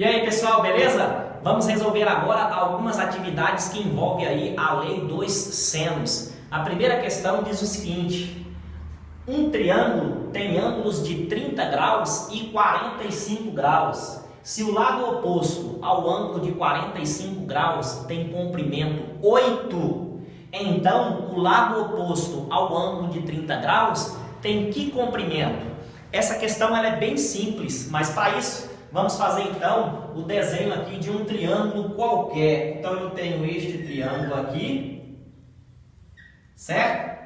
E aí pessoal, beleza? Vamos resolver agora algumas atividades que envolvem aí a lei dos senos. A primeira questão diz o seguinte: um triângulo tem ângulos de 30 graus e 45 graus. Se o lado oposto ao ângulo de 45 graus tem comprimento 8, então o lado oposto ao ângulo de 30 graus tem que comprimento? Essa questão ela é bem simples, mas para isso vamos fazer então o desenho aqui de um triângulo qualquer. Então eu tenho este triângulo aqui, certo?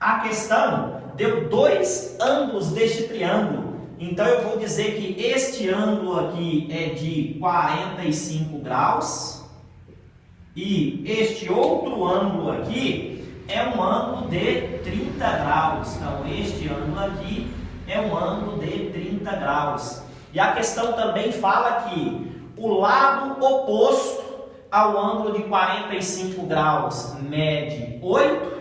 A questão deu dois ângulos deste triângulo. Então eu vou dizer que este ângulo aqui é de 45 graus e este outro ângulo aqui é um ângulo de 30 graus. Então este ângulo aqui é um ângulo de 30 graus. E a questão também fala que o lado oposto ao ângulo de 45 graus mede 8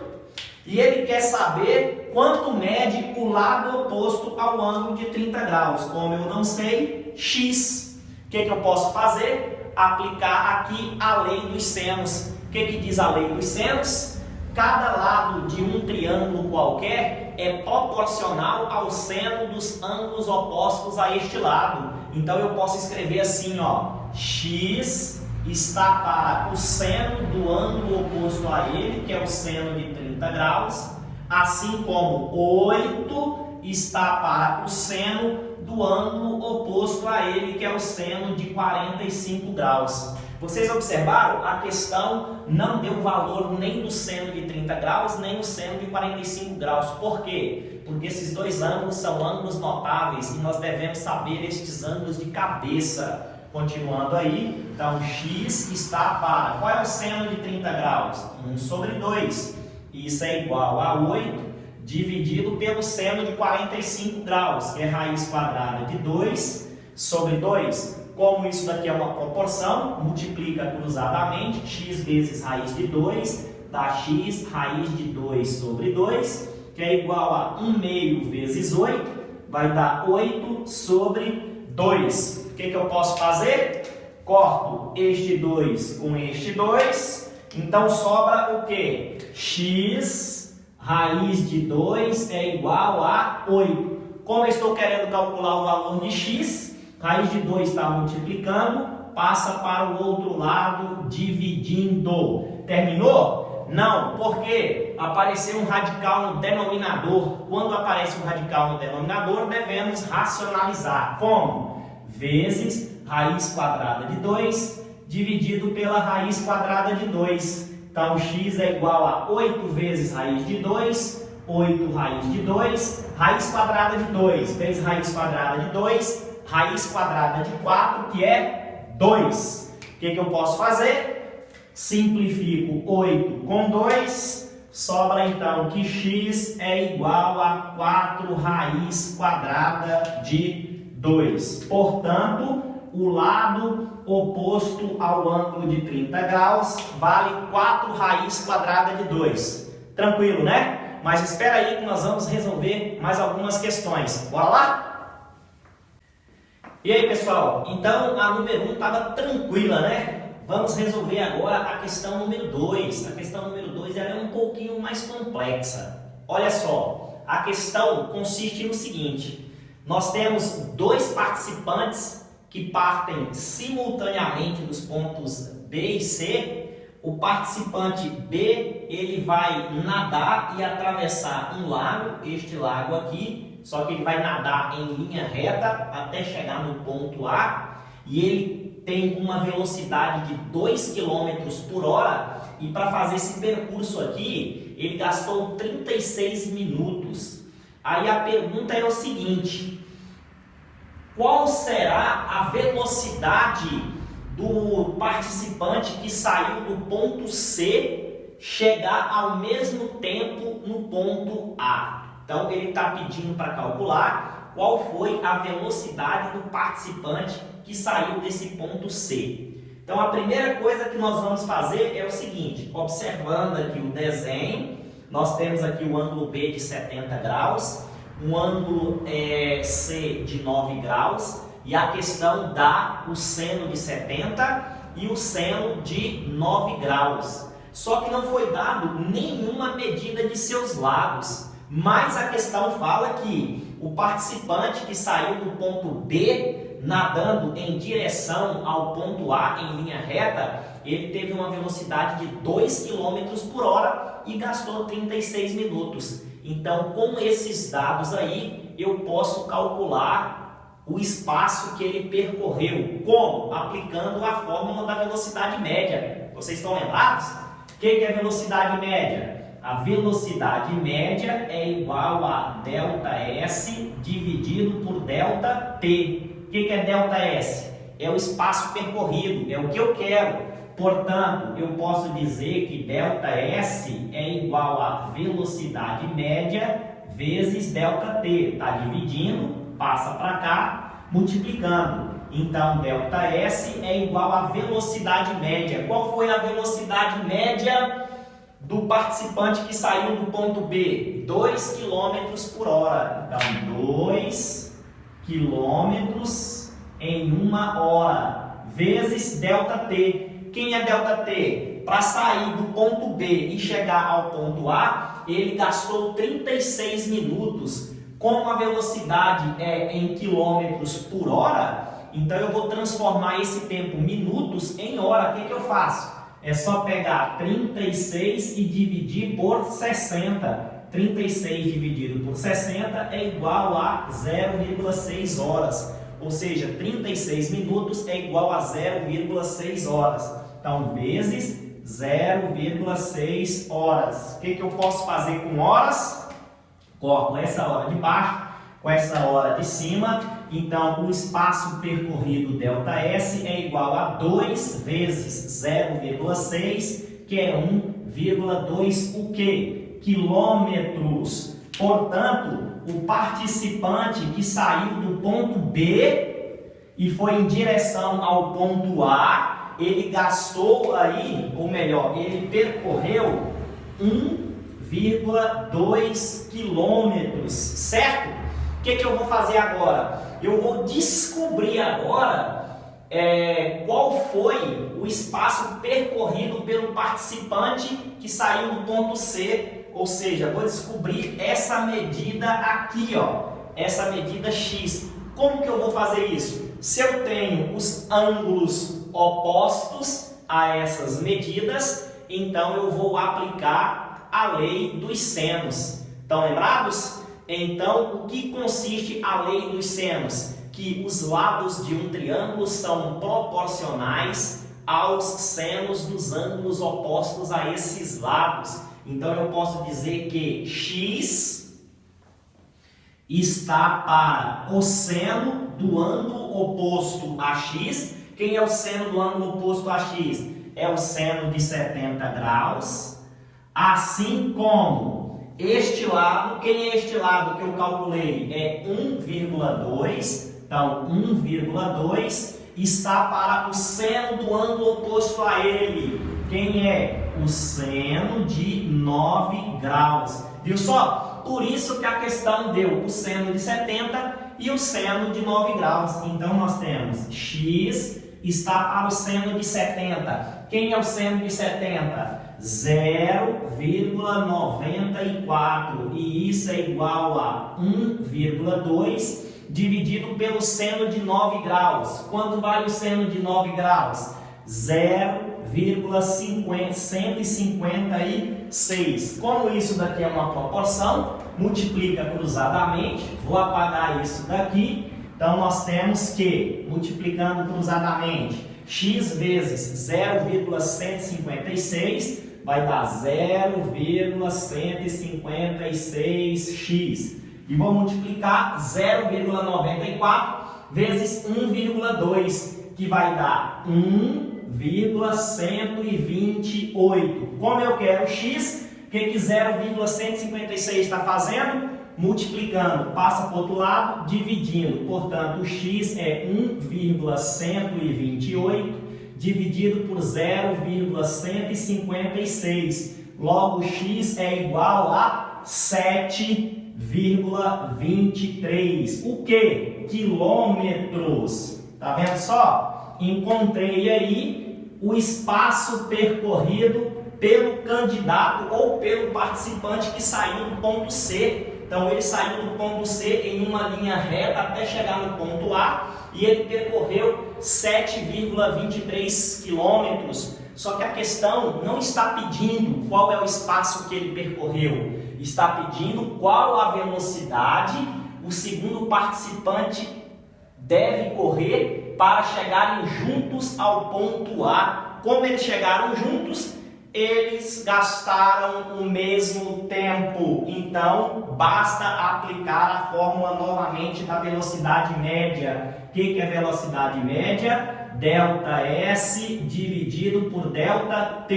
e ele quer saber quanto mede o lado oposto ao ângulo de 30 graus. Como eu não sei, x. O que eu posso fazer? Aplicar aqui a lei dos senos. O que diz a lei dos senos? Cada lado de um triângulo qualquer é proporcional ao seno dos ângulos opostos a este lado. Então eu posso escrever assim, ó, x está para o seno do ângulo oposto a ele, que é o seno de 30 graus, assim como 8 está para o seno do ângulo oposto a ele, que é o seno de 45 graus. Vocês observaram? A questão não deu valor nem do seno de 30 graus, nem do seno de 45 graus. Por quê? Porque esses dois ângulos são ângulos notáveis e nós devemos saber estes ângulos de cabeça. Continuando aí, então x está para... Qual é o seno de 30 graus? 1 sobre 2. Isso é igual a 8 dividido pelo seno de 45 graus, que é raiz quadrada de 2 sobre 2. Como isso daqui é uma proporção, multiplica cruzadamente, x vezes raiz de 2, dá x raiz de 2 sobre 2, que é igual a 1 meio vezes 8, vai dar 8 sobre 2. O que eu posso fazer? Corto este 2 com este 2, então sobra o quê? X raiz de 2 é igual a 8. Como eu estou querendo calcular o valor de x, raiz de 2 está multiplicando, passa para o outro lado dividindo. Terminou? Não, porque apareceu um radical no denominador. Quando aparece um radical no denominador, devemos racionalizar. Como? Vezes raiz quadrada de 2 dividido pela raiz quadrada de 2. Então, x é igual a 8 vezes raiz de 2, 8 raiz de 2, raiz quadrada de 2 vezes raiz quadrada de 2, raiz quadrada de 4, que é 2. O que eu posso fazer? Simplifico 8 com 2, sobra então que x é igual a 4 raiz quadrada de 2. Portanto, o lado oposto ao ângulo de 30 graus vale 4 raiz quadrada de 2. Tranquilo, né? Mas espera aí que nós vamos resolver mais algumas questões. Bora lá? E aí, pessoal? Então, a número 1 estava tranquila, né? Vamos resolver agora a questão número 2. A questão número 2 ela é um pouquinho mais complexa. Olha só, a questão consiste no seguinte: nós temos dois participantes que partem simultaneamente dos pontos B e C. O participante B, ele vai nadar e atravessar um lago, este lago aqui, só que ele vai nadar em linha reta até chegar no ponto A, e ele tem uma velocidade de 2 km por hora, e para fazer esse percurso aqui, ele gastou 36 minutos. Aí a pergunta é o seguinte: qual será a velocidade do participante que saiu do ponto C chegar ao mesmo tempo no ponto A? Então, ele está pedindo para calcular qual foi a velocidade do participante que saiu desse ponto C. Então, a primeira coisa que nós vamos fazer é o seguinte: observando aqui o desenho, nós temos aqui o ângulo B de 70 graus, um ângulo C de 9 graus E a questão dá o seno de 70 e o seno de 9 graus. Só que não foi dado nenhuma medida de seus lados. Mas a questão fala que o participante que saiu do ponto B, nadando em direção ao ponto A em linha reta, ele teve uma velocidade de 2 km por hora e gastou 36 minutos. Então, com esses dados aí, eu posso calcular o espaço que ele percorreu. Como? Aplicando a fórmula da velocidade média. Vocês estão lembrados? O que é velocidade média? A velocidade média é igual a ΔS dividido por ΔT. O que é ΔS? É o espaço percorrido, é o que eu quero. Portanto, eu posso dizer que ΔS é igual a velocidade média vezes ΔT. Está dividindo, passa para cá, multiplicando. Então, ΔS é igual a velocidade média. Qual foi a velocidade média do participante que saiu do ponto B? 2 km por hora. Então, 2 km em 1 hora vezes ΔT. Quem é ΔT? Para sair do ponto B e chegar ao ponto A, ele gastou 36 minutos. Como a velocidade é em quilômetros por hora, então eu vou transformar esse tempo minutos em hora. O que eu faço? É só pegar 36 e dividir por 60. 36 dividido por 60 é igual a 0,6 horas. Ou seja, 36 minutos é igual a 0,6 horas. Então, vezes 0,6 horas. O que eu posso fazer com horas? Corto essa hora de baixo com essa hora de cima. Então, o espaço percorrido ΔS é igual a 2 vezes 0,6, que é 1,2 o quê? Quilômetros. Portanto, o participante que saiu do ponto B e foi em direção ao ponto A, ele gastou aí, ou melhor, ele percorreu 1,2 quilômetros, certo? O que eu vou fazer agora? Eu vou descobrir agora qual foi o espaço percorrido pelo participante que saiu do ponto C, ou seja, vou descobrir essa medida aqui, ó, essa medida X. Como que eu vou fazer isso? Se eu tenho os ângulos opostos a essas medidas, então eu vou aplicar a lei dos senos. Estão lembrados? Então, o que consiste a lei dos senos? Que os lados de um triângulo são proporcionais aos senos dos ângulos opostos a esses lados. Então, eu posso dizer que X está para o seno do ângulo oposto a X. Quem é o seno do ângulo oposto a X? É o seno de 70 graus. Assim como este lado, quem é este lado que eu calculei? É 1,2. Então, 1,2 está para o seno do ângulo oposto a ele. Quem é? O seno de 9 graus. Viu só? Por isso que a questão deu o seno de 70 e o seno de 9 graus. Então, nós temos X está para o seno de 70. Quem é o seno de 70? 0,94. E isso é igual a 1,2 dividido pelo seno de 9 graus. Quanto vale o seno de 9 graus? 0,156. Como isso daqui é uma proporção, multiplica cruzadamente. Vou apagar isso daqui. Então, nós temos que, multiplicando cruzadamente, x vezes 0,156 vai dar 0,156x. E vou multiplicar 0,94 vezes 1,2, que vai dar 1,128. Como eu quero x, o que 0,156 está fazendo? Multiplicando, passa para o outro lado, dividindo. Portanto, o x é 1,128 dividido por 0,156. Logo, x é igual a 7,128. 7,23. O que? Quilômetros. Tá vendo só? Encontrei aí o espaço percorrido pelo candidato ou pelo participante que saiu do ponto C. Então ele saiu do ponto C em uma linha reta até chegar no ponto A e ele percorreu 7,23 quilômetros. Só que a questão não está pedindo qual é o espaço que ele percorreu, está pedindo qual a velocidade o segundo participante deve correr para chegarem juntos ao ponto A. Como eles chegaram juntos, eles gastaram o mesmo tempo. Então, basta aplicar a fórmula novamente da velocidade média. O que é velocidade média? ΔS dividido por ΔT.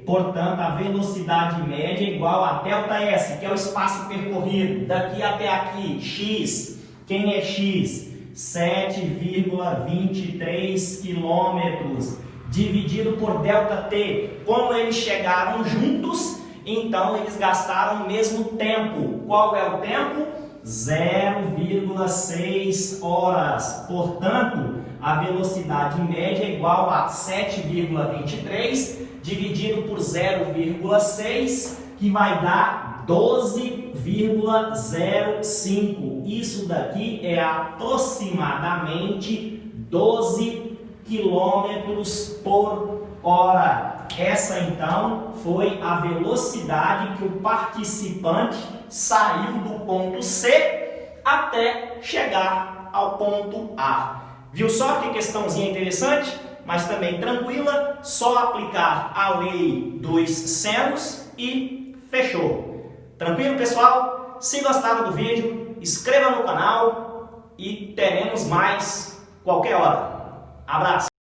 Portanto, a velocidade média é igual a ΔS, que é o espaço percorrido daqui até aqui, x. Quem é x? 7,23 quilômetros, dividido por ΔT. Como eles chegaram juntos, então eles gastaram o mesmo tempo. Qual é o tempo? 0,6 horas. Portanto, a velocidade média é igual a 7,23 dividido por 0,6, que vai dar 12,05. Isso daqui é aproximadamente 12 quilômetros por hora. Essa então foi a velocidade que o participante saiu do ponto C até chegar ao ponto A. Viu só que questãozinha interessante, mas também tranquila, só aplicar a lei dos senos e fechou. Tranquilo, pessoal? Se gostaram do vídeo, inscreva no canal e teremos mais qualquer hora. Abraço!